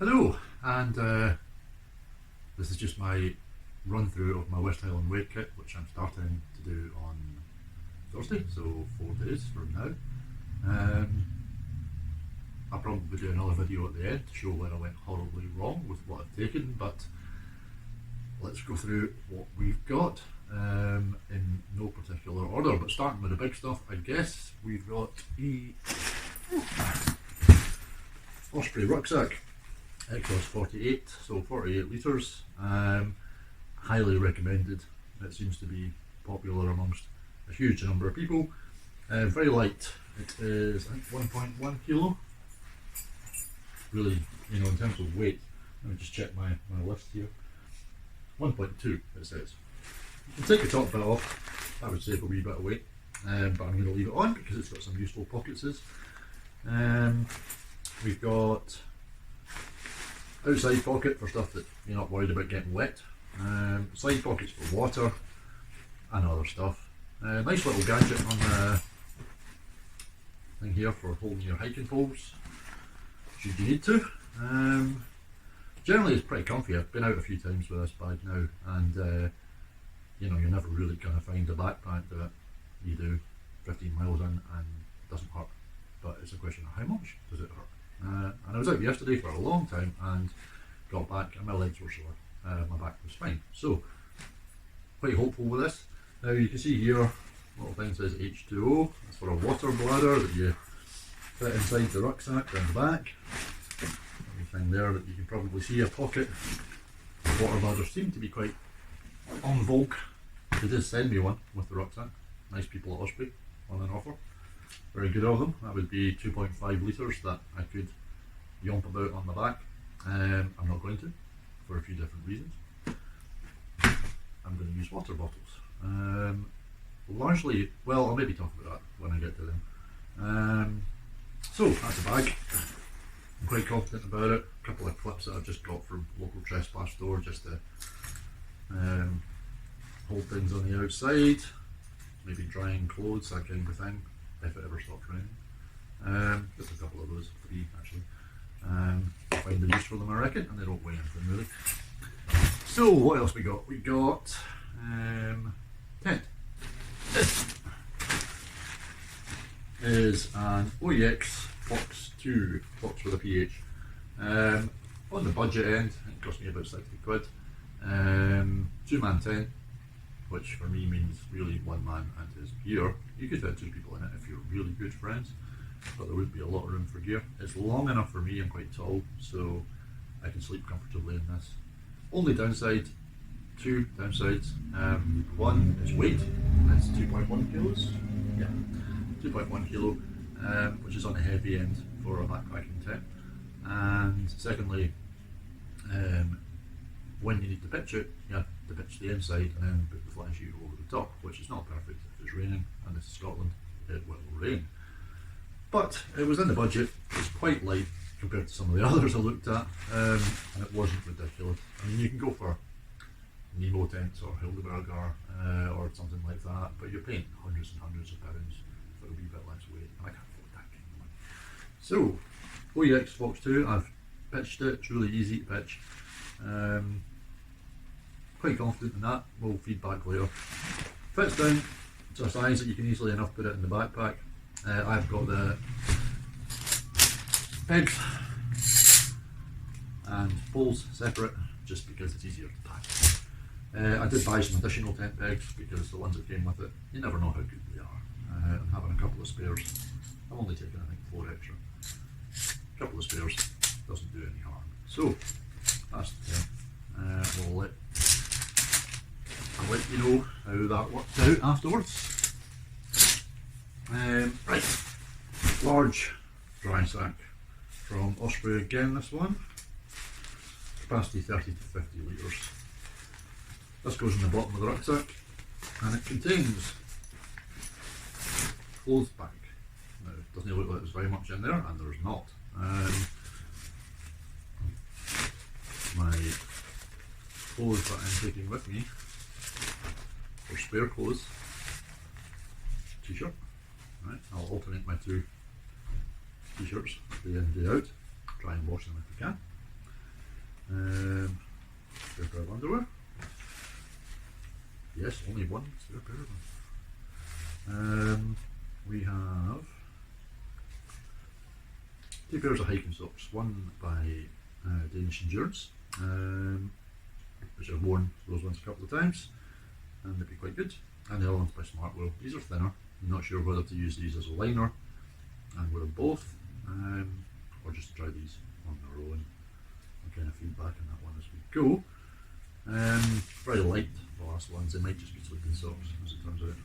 Hello, and this is just my run through of my West Highland Way kit, which I'm starting to do on Thursday, so 4 days from now. I'll probably do another video at the end to show where I went horribly wrong with what I've taken, but let's go through what we've got in no particular order, but starting with the big stuff, I guess we've got a Osprey Rucksack. Exos 48, so 48 litres, highly recommended. It seems to be popular amongst a huge number of people. Very light, it is I think 1.1 kilo, really, you know, in terms of weight. Let me just check my list here. 1.2 it says. You can take the top bit off, that would save a wee bit of weight, but I'm going to leave it on because it's got some useful pockets. We've got outside pocket for stuff that you're not worried about getting wet, side pockets for water and other stuff. Nice little gadget on the thing here for holding your hiking poles should you need to. Generally it's pretty comfy. I've been out a few times with this bag now, and you know, you're never really going to find a backpack that you do 15 miles in and doesn't hurt, but it's a question of how much does it hurt. And I was out yesterday for a long time and got back and my legs were sore, my back was fine, so quite hopeful with this. Now you can see here, little thing says H2O, it's for a water bladder that you fit inside the rucksack down the back. Everything there that you can probably see, a pocket. Water bladders seem to be quite en vogue. They did send me one with the rucksack, nice people at Osprey on an offer. Very good of them. That would be 2.5 litres that I could yomp about on the back. I'm not going to, for a few different reasons. I'm going to use water bottles. Largely, well, I'll maybe talk about that when I get to them. So, that's a bag. I'm quite confident about it. A couple of clips that I've just got from local trespass store just to hold things on the outside. Maybe drying clothes, that kind of thing, if it ever stops raining. Just a couple of those, 3 actually. Find the use for them, I reckon, and they don't weigh anything really. So what else we got? We got tent. This is an OEX Fox 2, Fox with a PH. On the budget end, it cost me about 60 quid. 2-man tent, which for me means really one man and his gear. You could fit 2 people in it if you're really good friends, but there would be a lot of room for gear. It's long enough for me, I'm quite tall, so I can sleep comfortably in this. Only downside, 2 downsides. One is weight, it's 2.1 kilos. Yeah, 2.1 kilo, which is on the heavy end for a backpacking tent. And secondly, when you need to pitch it, you have to pitch the inside and then put the fly sheet over the top, which is not perfect. If it's raining, and this is Scotland, it will rain. But it was in the budget. It's quite light compared to some of the others I looked at, and it wasn't ridiculous. I mean, you can go for Nemo tents or Hildeberger or something like that, but you're paying hundreds and hundreds of pounds for a wee bit less weight, and I can't afford that kind of money. So, OEX Fox 2, I've pitched it. It's really easy to pitch. Quite confident in that. We'll feedback later. Fits down to a size that you can easily enough put it in the backpack. I've got the pegs and poles separate just because it's easier to pack. I did buy some additional tent pegs because the ones that came with it, you never know how good they are. I'm having a couple of spares. I'm only taking I think 4 extra. A couple of spares doesn't do any harm. So that's the tent. I'll let you know how that worked out afterwards. Right, large dry sack from Osprey again, this one. Capacity 30 to 50 litres. This goes in the bottom of the rucksack and it contains clothes bag. Now, it doesn't look like there's very much in there, and there's not. My clothes that I'm taking with me, or spare clothes, t-shirt. Right, I'll alternate my 2 t-shirts day in, day out, try and wash them if I can. Spare pair of underwear. Yes, only one spare pair of them. We have 2 pairs of hiking socks, one by Danish Endurance, which I've worn those ones a couple of times and they'd be quite good, and the other one's by Smartwell. These are thinner. I'm not sure whether to use these as a liner and wear them both, or just try these on their own. I'll kind of feedback on that one as we go. Very light, the last ones. They might just be sleeping socks as it turns out.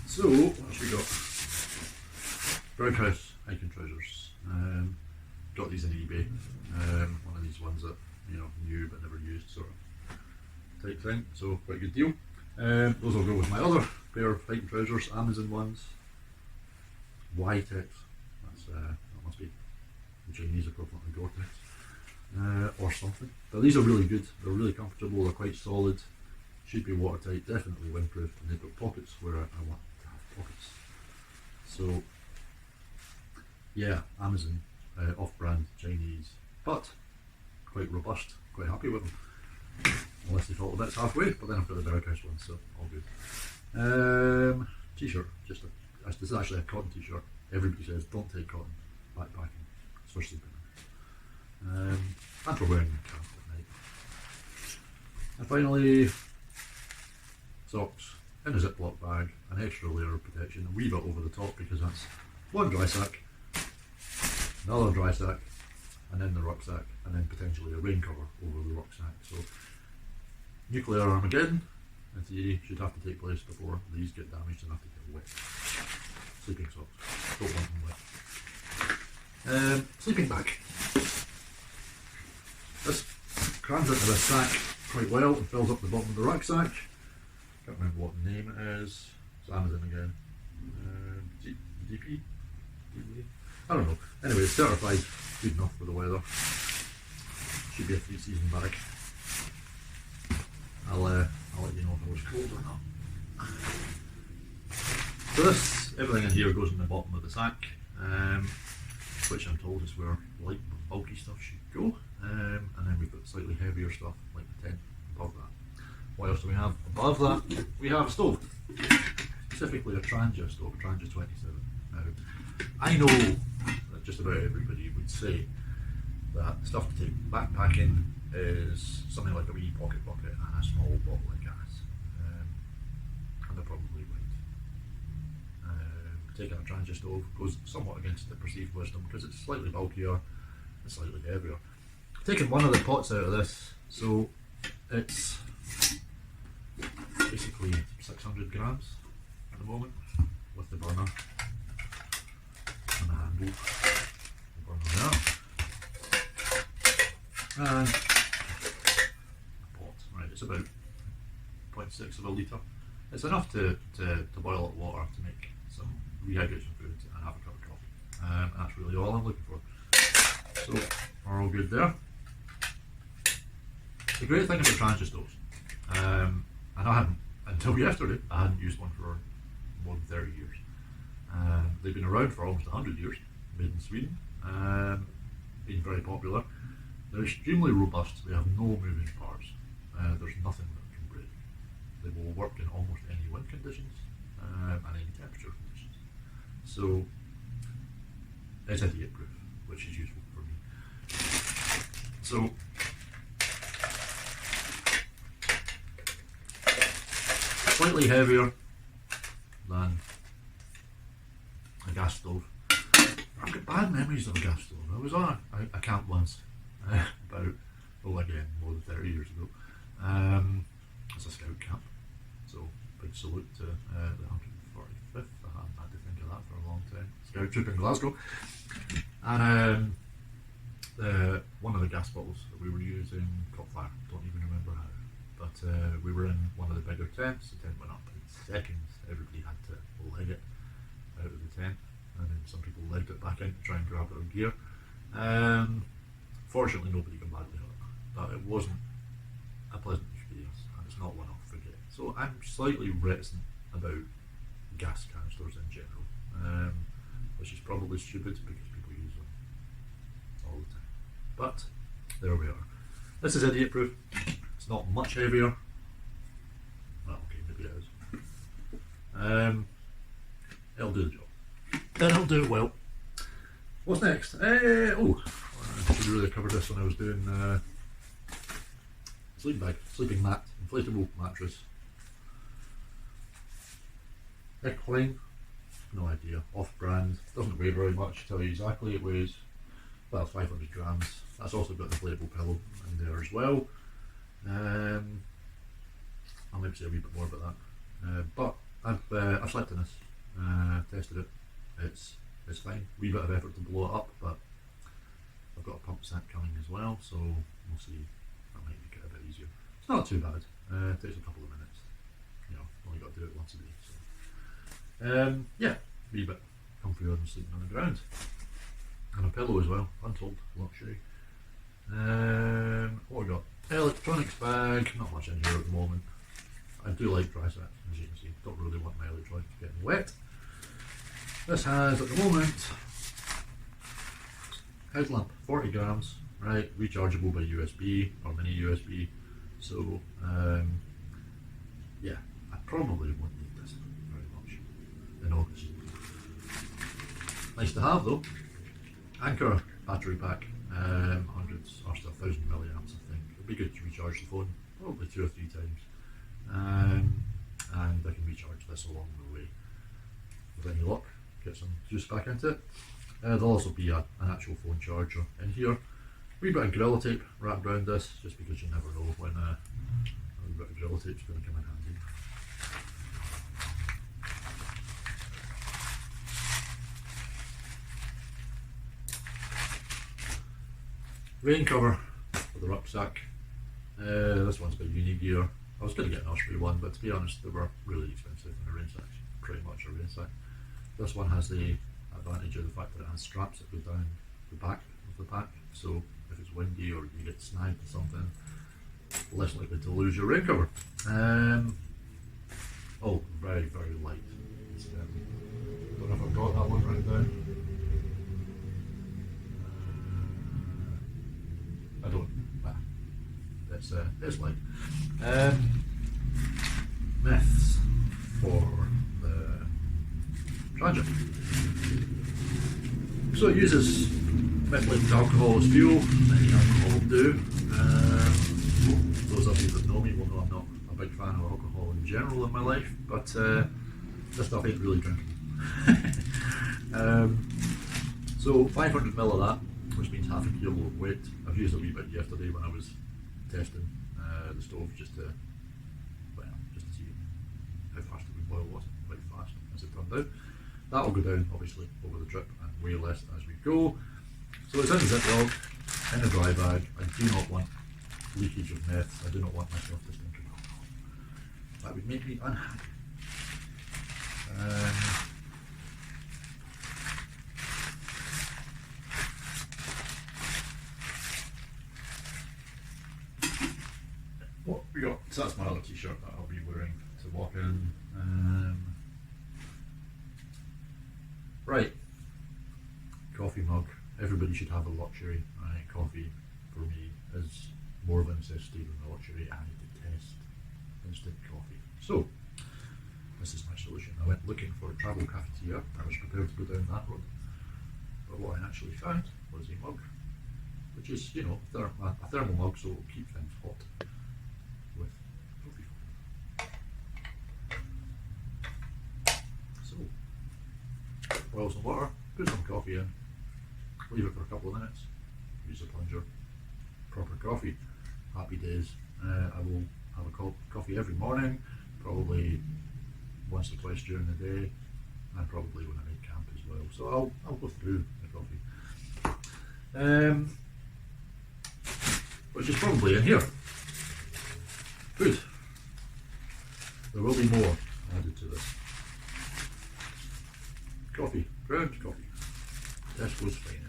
So what have we got? Brownhouse hiking trousers. Got these on eBay. One of these ones that, you know, new but never used sort of type thing. So quite a good deal. Those will go with my other pair of hiking trousers, Amazon ones. Y-Tex. That must be the Chinese equivalent of Gore-Tex. Or something. But these are really good. They're really comfortable. They're quite solid. Should be watertight. Definitely windproof. And they've got pockets where I want to have pockets. So yeah, Amazon, off-brand, Chinese, but quite robust. Quite happy with them. Unless they fall to bits halfway. But then I've got the Berghaus ones, so all good. T-shirt. This is actually a cotton t-shirt. Everybody says don't take cotton backpacking. It's for sleeping. And for wearing the camp at night. And finally, socks in a Ziploc bag, an extra layer of protection, a wee bit over the top because that's one dry sack, another dry sack, and then the rucksack, and then potentially a rain cover over the rucksack. So nuclear Armageddon, in theory, should have to take place before these get damaged enough to get wet. Sleeping socks, don't want them wet. Sleeping bag. This crams into this sack quite well and fills up the bottom of the rucksack. Can't remember what the name it is. It's Amazon again. DP? I don't know. Anyway, it's certified good enough for the weather. Should be a 3-season bag. I'll let you know if it was cold or not. So everything in here goes in the bottom of the sack, which I'm told is where light bulky stuff should go. And then we've got slightly heavier stuff like the tent above that. What else do we have above that? We have a stove, specifically a Trangia stove, a Trangia 27. Now, I know that just about everybody would say that stuff to take backpacking is something like a wee pocket bucket and a small bottle of gas, and they're probably right. Taking a Trangia stove goes somewhat against the perceived wisdom because it's slightly bulkier and slightly heavier. Taking one of the pots out of this, so it's basically 600 grams at the moment with the burner and the handle, the burner there, and the pot. Right, it's about 0.6 of a litre. It's enough to boil hot water to make some rehydrate some food and have a cup of coffee. And that's really all I'm looking for. So we're all good there. The great thing about Trangia stoves, and I hadn't, until yesterday, I hadn't used one for more than 30 years. They've been around for almost 100 years, made in Sweden, been very popular. They're extremely robust, they have no moving parts, there's nothing that can break. They will work in almost any wind conditions and any temperature conditions. So it's idiot proof, which is useful for me. So slightly heavier than a gas stove. I've got bad memories of a gas stove. I was on a camp once, about, again, more than 30 years ago. It's a scout camp, so big salute to the 145th. I haven't had to think of that for a long time. Scout troop in Glasgow. And one of the gas bottles that we were using caught fire. Don't even remember how. But we were in one of the bigger tents. The tent went up in seconds. Everybody had to leg it out of the tent, and then some people legged it back in to try and grab their gear. Fortunately, nobody got badly hurt, but it wasn't a pleasant experience, and it's not one I'll forget. So I'm slightly reticent about gas canisters in general, which is probably stupid because people use them all the time. but there we are. This is idiot proof. It's not much heavier. Well, okay, maybe it is. It'll do the job. And it'll do it well. What's next? Oh, I should have really covered this when I was doing sleeping bag, sleeping mat, inflatable mattress. Equine, no idea, off-brand, doesn't weigh very much, tell you exactly, it weighs, well, 500 grams. That's also got an inflatable pillow in there as well. I'll maybe say a wee bit more about that. But I've slept in this, tested it, it's fine. Wee bit of effort to blow it up, but I've got a pump set coming as well, so we'll see. That might make it a bit easier. It's not too bad. It takes a couple of minutes. You know, only got to do it once a day. So yeah, wee bit comfier than sleeping on the ground. And a pillow as well. Untold luxury. What we got? Electronics bag. Not much in here at the moment. I do like dry sets, as you can see. Don't really want my electronics getting wet. This has at the moment headlamp, 40 grams, right, rechargeable by USB or mini USB. So yeah, I probably won't need this very much in August. Nice to have though. Anchor battery pack, hundreds or still 1000 milliamps I think. It'd be good to recharge the phone, probably 2 or 3 times. And I can recharge this along the way with any luck, get some juice back into it. There'll also be an actual phone charger in here. Wee bit of Gorilla Tape wrapped around this, just because you never know when a wee bit of Gorilla Tape's going to come in handy. Rain cover for the rucksack. This one's by Gear. I was going to get an Osprey one, but to be honest, they were really expensive, and a rain sack's pretty much a rain sack. This one has the advantage of the fact that it has straps that go down the back of the pack, so if it's windy or you get snagged or something, less likely to lose your rain cover. Oh, very, very light. Don't know if I've got that one right down. I don't. It's light. Myths for the Transit. So it uses methylated alcohol as fuel. Any alcohol will do. Those of you that know me will know I'm not a big fan of alcohol in general in my life, but this stuff ain't really drinkable. So 500 ml of that, which means half a kilo of weight. I've used a wee bit yesterday when I was testing the stove just to see how fast it would boil. Wasn't quite fast as it turned out. That will go down obviously over the trip and way less as we go. So it's in the Ziploc, in a dry bag. I do not want leakage of meth. I do not want myself to stink of alcohol. That would make me unhappy. What we got? So that's my other t-shirt that I'll be wearing to walk in. Right, coffee mug. Everybody should have a luxury. Right, coffee for me is more of a necessity than a luxury. I detest instant coffee. So this is my solution. I went looking for a travel cafetiere. I was prepared to go down that road, but what I actually found was a mug, which is, you know, a thermal mug, so it'll keep things hot with coffee. So boil some water, put some coffee in, leave it for a couple of minutes, use a plunger, proper coffee. Happy days. I will have a coffee every morning, probably once or twice during the day, and probably when I make camp as well. So I'll go through the coffee. Which is probably in here. Food. There will be more added to this. Coffee, ground coffee. Tesco's finest.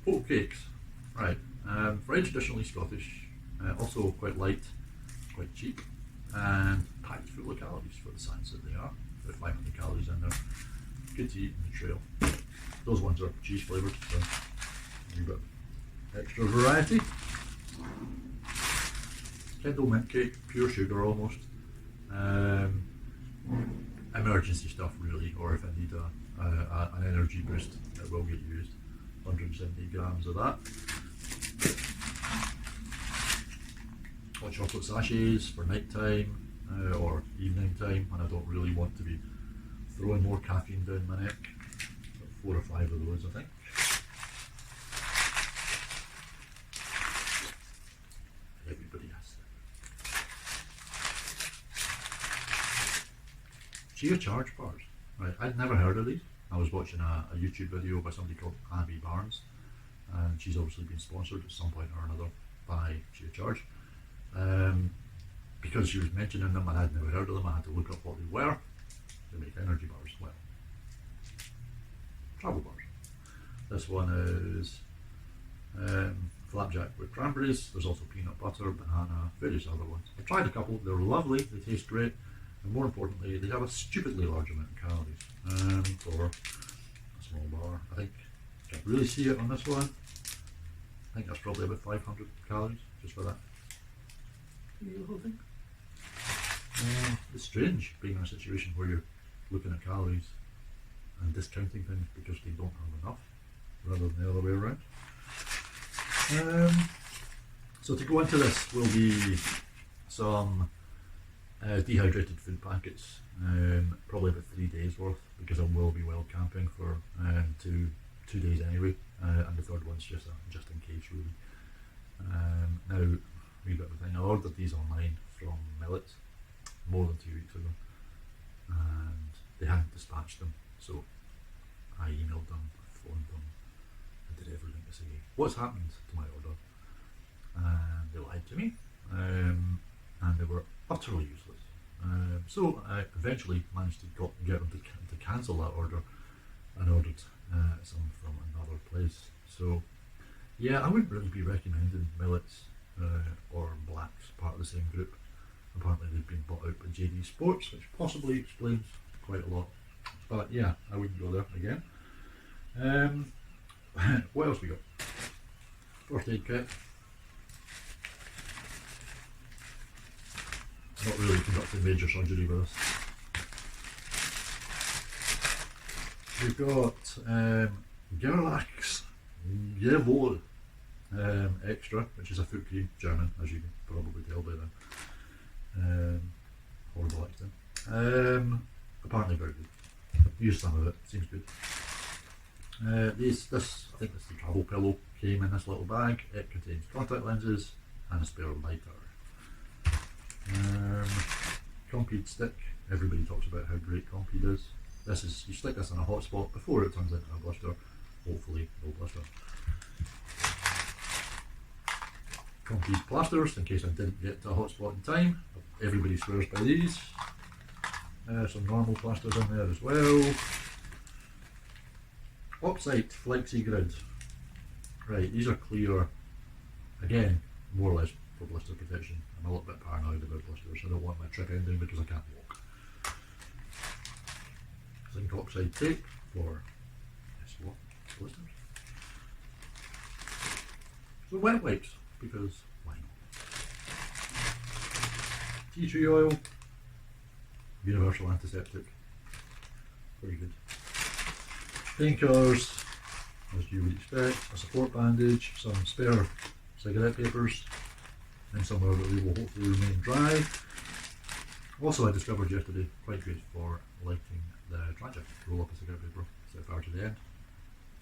Oat cakes. Right. Very traditionally Scottish. Also quite light, quite cheap, and packed full of calories for the size that they are. About 500 calories in there. Good to eat on the trail. Those ones are cheese flavoured, so a wee bit extra variety. Kindle mint cake, pure sugar almost. Emergency stuff really, or if I need an energy boost, it will get used. 170 grams of that. Hot chocolate sachets for night time or evening time when I don't really want to be throwing more caffeine down my neck. Got 4 or 5 of those, I think. Everybody has them. Chia charge bars. Right, I'd never heard of these. I was watching a YouTube video by somebody called Abby Barnes, and she's obviously been sponsored at some point or another by Chia Charge. Because she was mentioning them and I'd never heard of them, I had to look up what they were. They make energy bars, well, travel bars. This one is flapjack with cranberries. There's also peanut butter, banana, various other ones. I've tried a couple, they're lovely, they taste great, and more importantly, they have a stupidly large amount of calories for a small bar. I think, can't really see it on this one. I think that's probably about 500 calories just for that little thing. It's strange being in a situation where you're looking at calories and discounting things because they don't have enough, rather than the other way around. So to go into this will be some dehydrated food packets, probably about 3 days worth, because I will be well camping for 2 days anyway, and the third one's just in case really. Now, wee bit of a thing, I ordered these online from Millets more than 2 weeks ago, and they hadn't dispatched them, so I emailed them, I phoned them, I did everything to say what's happened to my order, and they lied to me, and they were utterly useless. So I eventually managed to get them to cancel that order and ordered some from another place. So yeah, I wouldn't really be recommending Millets or Blacks, part of the same group. Apparently they've been bought out by JD Sports, which possibly explains quite a lot. But yeah, I wouldn't go there again. What else we got? First aid kit. Not really conducting major surgery with us. We've got Gerlach's Jawohl Extra, which is a foot cream, German, as you can probably tell by then. Horrible accent. Apparently very good. Used some of it, seems good. This, I think this is the travel pillow, came in this little bag. It contains contact lenses and a spare lighter. Compeed stick. Everybody talks about how great Compeed is. This is, you stick this in a hot spot before it turns into a blister. Hopefully no blister. Compeed plasters, in case I didn't get to a hot spot in time. Everybody swears by these. Some normal plasters in there as well. Oxide Flexi Grid. Right, these are clear, again, more or less for blister protection. I'm a little bit paranoid about blisters. I don't want my trip ending because I can't walk. Zinc oxide tape for what? Blisters. So wet wipes, because why not? Tea tree oil, universal antiseptic, very good. Painkillers, as you would expect, a support bandage, some spare cigarette papers, and somewhere that they will hopefully remain dry. Also, I discovered yesterday, quite good for lighting the Trancha. Roll up a cigarette paper, set fire to the end,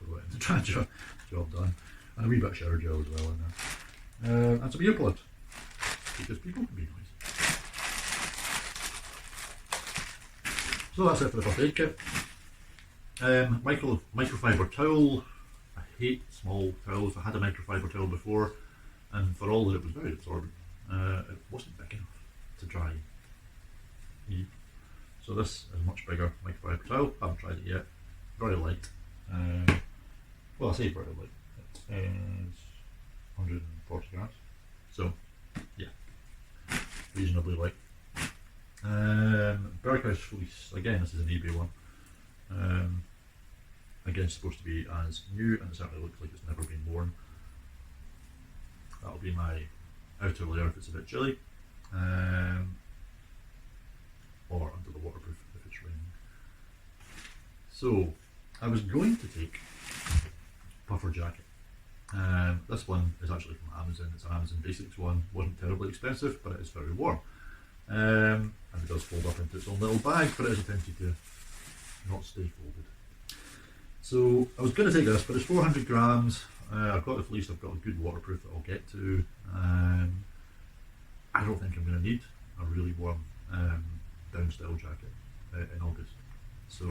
throw it in the Trancha, job done. And a wee bit of shower gel as well in there. And some earplugs, because people can be noisy. So that's it for the first aid kit. Microfiber towel. I hate small towels. I had a microfiber towel before, and for all that it was very absorbent, it wasn't big enough to dry. So this is much bigger microfiber towel. I haven't tried it yet. Very light. Well, I say very light. It is 140 grams. So yeah, reasonably light. Berghaus fleece. Again, this is an eBay one. Again, it's supposed to be as new, and it certainly looks like it's never been worn. That'll be my outer layer if it's a bit chilly, or under the waterproof if it's raining. So I was going to take puffer jacket. This one is actually from Amazon. It's an Amazon Basics one. Wasn't terribly expensive, but it is very warm. And it does fold up into its own little bag, but it is attempted to not stay folded. So I was going to take this, but it's 400 grams. I've got the fleece, I've got a good waterproof that I'll get to. I don't think I'm going to need a really warm down style jacket in August. So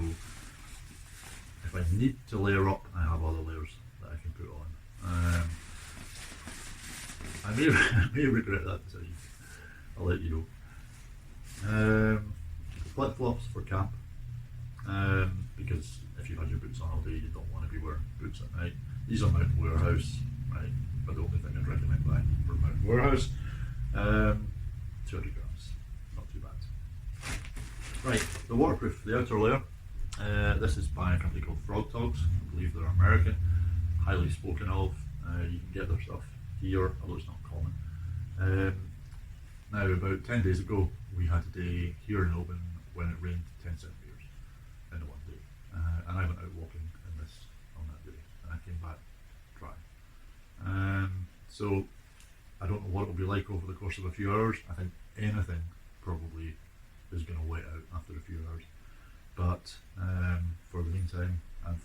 if I need to layer up, I have other layers that I can put on. I may regret that decision. I'll let you know. Flip flops for camp, because if you've had your boots on all day, you don't want to be wearing boots at night. These are Mountain Warehouse, right? But the only thing I'd recommend buying for Mountain Warehouse. 200 grams, not too bad. Right, the waterproof, the outer layer. This is by a company called Frog Togs. I believe they're American, highly spoken of. You can get their stuff here, although it's not common. Now, about 10 days ago, we had a day here in Oban when it rained 10 centimetres in one day. And I went out walking in this on that day, and I came back dry. So I don't know what it'll be like over the course of a few hours. I think anything probably is going to wet out after a few hours. But for the meantime, and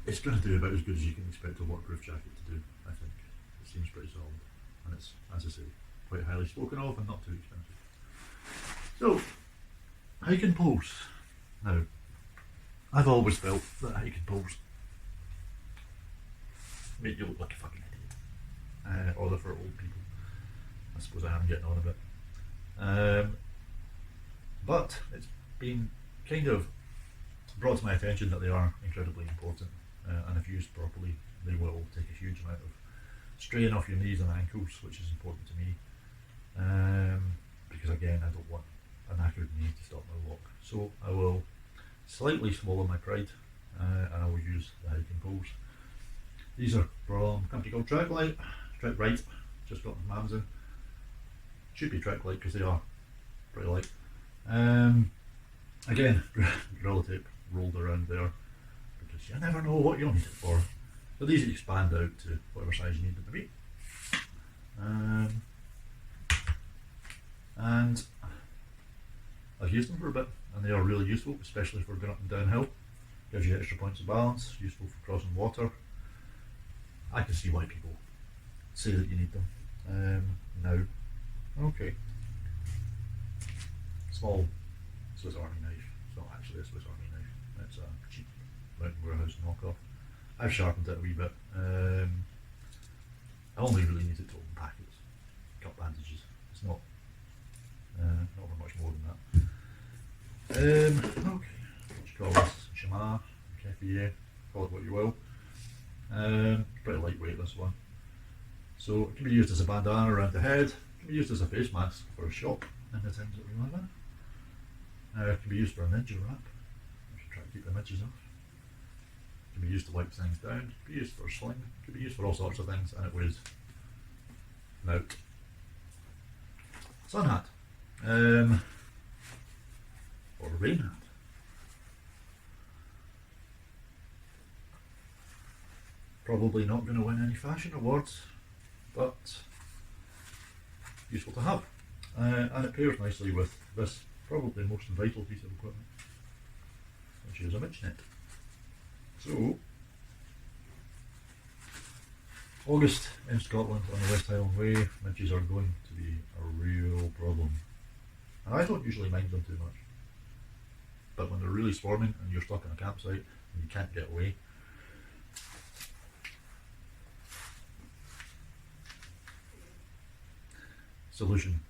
it's going to do about as good as you can expect a waterproof jacket to do, I think. It seems pretty solid. And it's, as I say, quite highly spoken of and not too expensive. So, hiking poles. Now, I've always felt that hiking poles make you look like a fucking idiot. Or they're for old people. I suppose I am getting on a bit. But it's been kind of brought to my attention that they are incredibly important, and if used properly, they will take a huge amount of strain off your knees and ankles, which is important to me, because again, I don't want a knackered knee to stop my walk. So I will slightly swallow my pride, and I will use the hiking poles. These are from a company called Trek Right, just got them from Amazon. Should be Trek Light because they are pretty light. Again, Gorilla Tape rolled around there because you never know what you'll need it for. So these expand out to whatever size you need them to be. And I've used them for a bit, and they are really useful, especially for going up and downhill. Gives you extra points of balance, useful for crossing water. I can see why people say that you need them. Now, okay. Small Swiss Army knife. It's not actually a Swiss Army knife. It's a cheap Mountain Warehouse knockoff. I've sharpened it a wee bit. I only really need it to open packets, cut bandages. It's not for much more than that. Okay, what do you call this? Shimano, Kefier, call it what you will. Pretty lightweight, this one. So it can be used as a bandana around the head. It can be used as a face mask for a shop in the times that we live in. It can be used for a ninja wrap. I should try to keep the midges off. It can be used to wipe things down. It can be used for a sling. It can be used for all sorts of things, and it weighs out. Sun hat. Or a rain hat. Probably not going to win any fashion awards, but useful to have. And it pairs nicely with this probably most vital piece of equipment, which is a midge net. So, August in Scotland on the West Highland Way, midges are going to be a real problem. And I don't usually mind them too much. But when they're really swarming and you're stuck in a campsite and you can't get away, solution,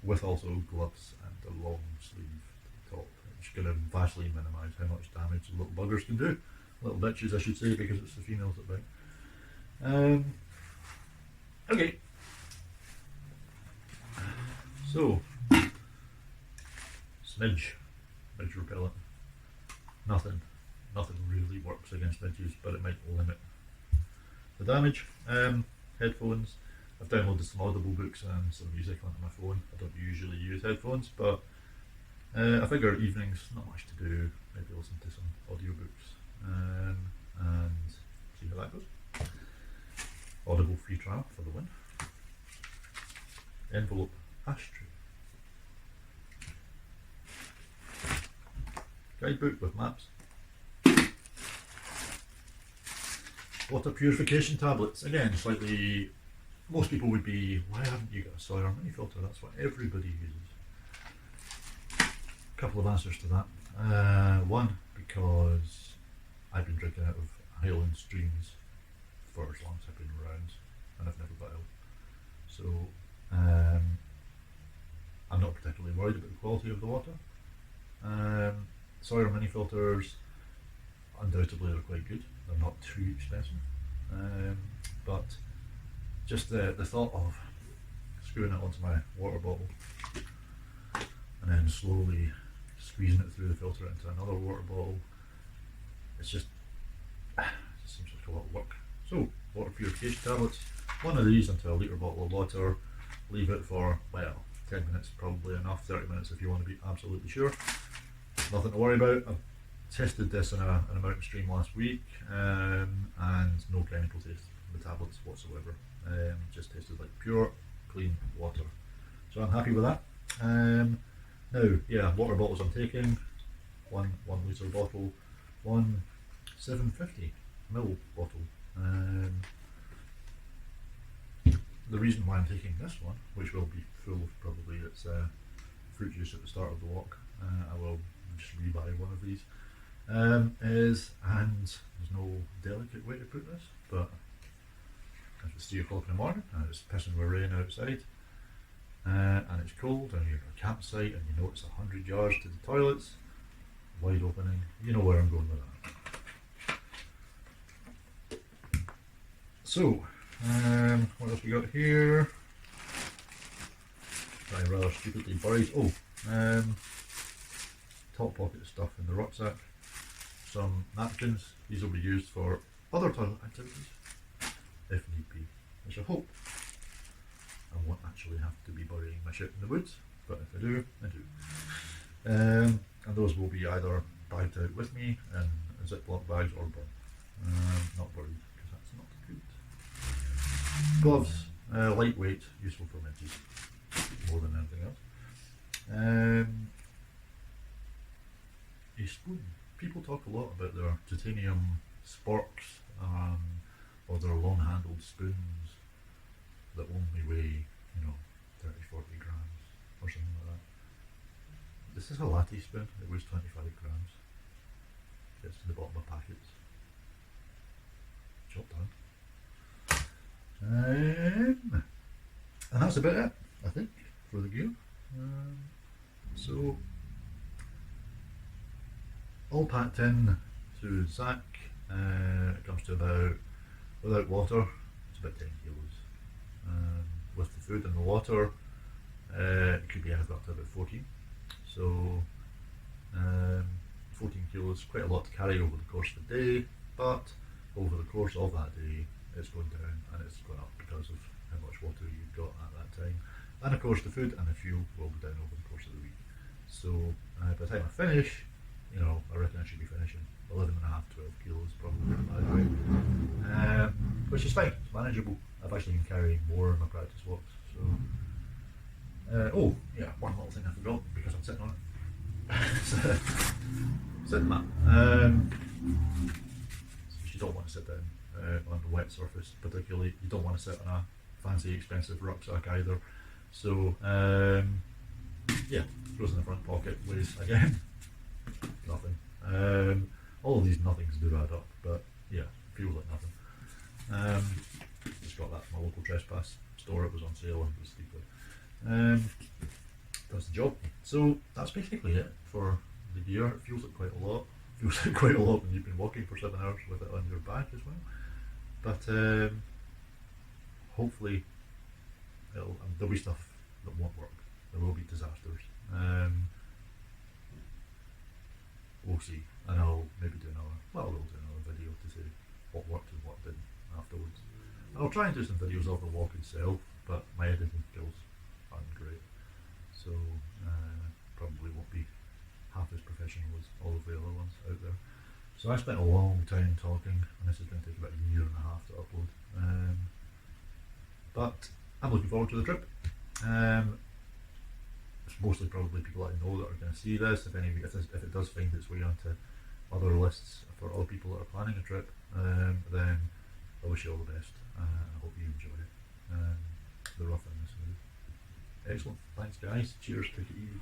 with also gloves and a long sleeve top, which is going to vastly minimise how much damage the little buggers can do. Little bitches, I should say, because it's the females that bite. Okay. So, midge repellent. Nothing nothing really works against edges, but it might limit the damage. Headphones. I've downloaded some Audible books and some music onto my phone. I don't usually use headphones, but I figure evenings, not much to do, maybe listen to some audiobooks and see how that goes. Audible free trial for the win. Envelope ashtray. Guidebook with maps. Water purification tablets. Again, slightly, most people would be, why haven't you got a Sawyer mini filter? That's what everybody uses. A couple of answers to that. One, because I've been drinking out of Highland streams for as long as I've been around, and I've never got ill. So I'm not particularly worried about the quality of the water. Sawyer mini filters, undoubtedly they're quite good. They're not too expensive, but just the thought of screwing it onto my water bottle and then slowly squeezing it through the filter into another water bottle, it just seems like a lot of work. So, water purification tablets, one of these into a litre bottle of water, leave it for, well, 10 minutes probably enough, 30 minutes if you want to be absolutely sure. Nothing to worry about. I've tested this in a mountain stream last week and no chemical taste in the tablets whatsoever. Just tasted like pure, clean water. So I'm happy with that. Now, yeah, water bottles I'm taking, one litre bottle, one 750ml bottle. The reason why I'm taking this one, which will be full of probably its fruit juice at the start of the walk, I will just rebuy one of these, is, and there's no delicate way to put this, but if it's 3 o'clock in the morning and it's pissing with rain outside, and it's cold and you're at a campsite and you know it's 100 yards to the toilets, wide opening, you know where I'm going with that. So, what else we got here? I rather stupidly buried. Oh, top pocket stuff in the rucksack. Some napkins. These will be used for other toilet activities, if need be. Which I hope I won't actually have to be burying my shit in the woods, but if I do, I do. And those will be either bagged out with me in Ziploc bags or burned. Not buried, because that's not good. Gloves, lightweight, useful for midges, more than anything else. A spoon. People talk a lot about their titanium sporks or their long-handled spoons that only weigh, 30-40 grams or something like that. This is a latte spoon. It weighs 25 grams. Gets to the bottom of packets. Job done. And that's about it, I think, for the gear. So, all packed in to Zach. It comes to about, without water, it's about 10 kilos. With the food and the water, it could be anything up to about 14. So, 14 kilos, quite a lot to carry over the course of the day, but over the course of that day, it's going down and it's going up because of how much water you've got at that time. And of course the food and the fuel will go down over the course of the week. So by the time I finish, I reckon I should be finishing 11 and a half, 12 kilos probably by the way. Which is fine, it's manageable. I've actually been carrying more in my practice walks. So, oh yeah, one little thing I forgot because I'm sitting on it. Sitting mat. You don't want to sit down on a wet surface, particularly. You don't want to sit on a fancy expensive rucksack either. So yeah, goes in the front pocket, weighs again nothing. All of these nothings do add up, but yeah, feels like nothing. Just got that from a local trespass store. It was on sale and it was cheaply. Does the job. So that's basically it for the gear. It feels like quite a lot. Feels like quite a lot when you've been walking for 7 hours with it on your back as well. But hopefully there'll be stuff that won't work. There will be disasters. we'll see. And I'll maybe do another, well, we'll do another video to say what worked and what didn't afterwards. And I'll try and do some videos of the walk itself, but my editing skills aren't great, so probably won't be half as professional as all of the other ones out there. So I spent a long time talking, and this is going to take about a year and a half to upload. But I'm looking forward to the trip. It's mostly probably people I know that are going to see this. If it does find its way onto other lists for other people that are planning a trip, then I wish you all the best. I hope you enjoy it. The rough and the smooth. Excellent. Thanks, guys. Cheers. Take it easy.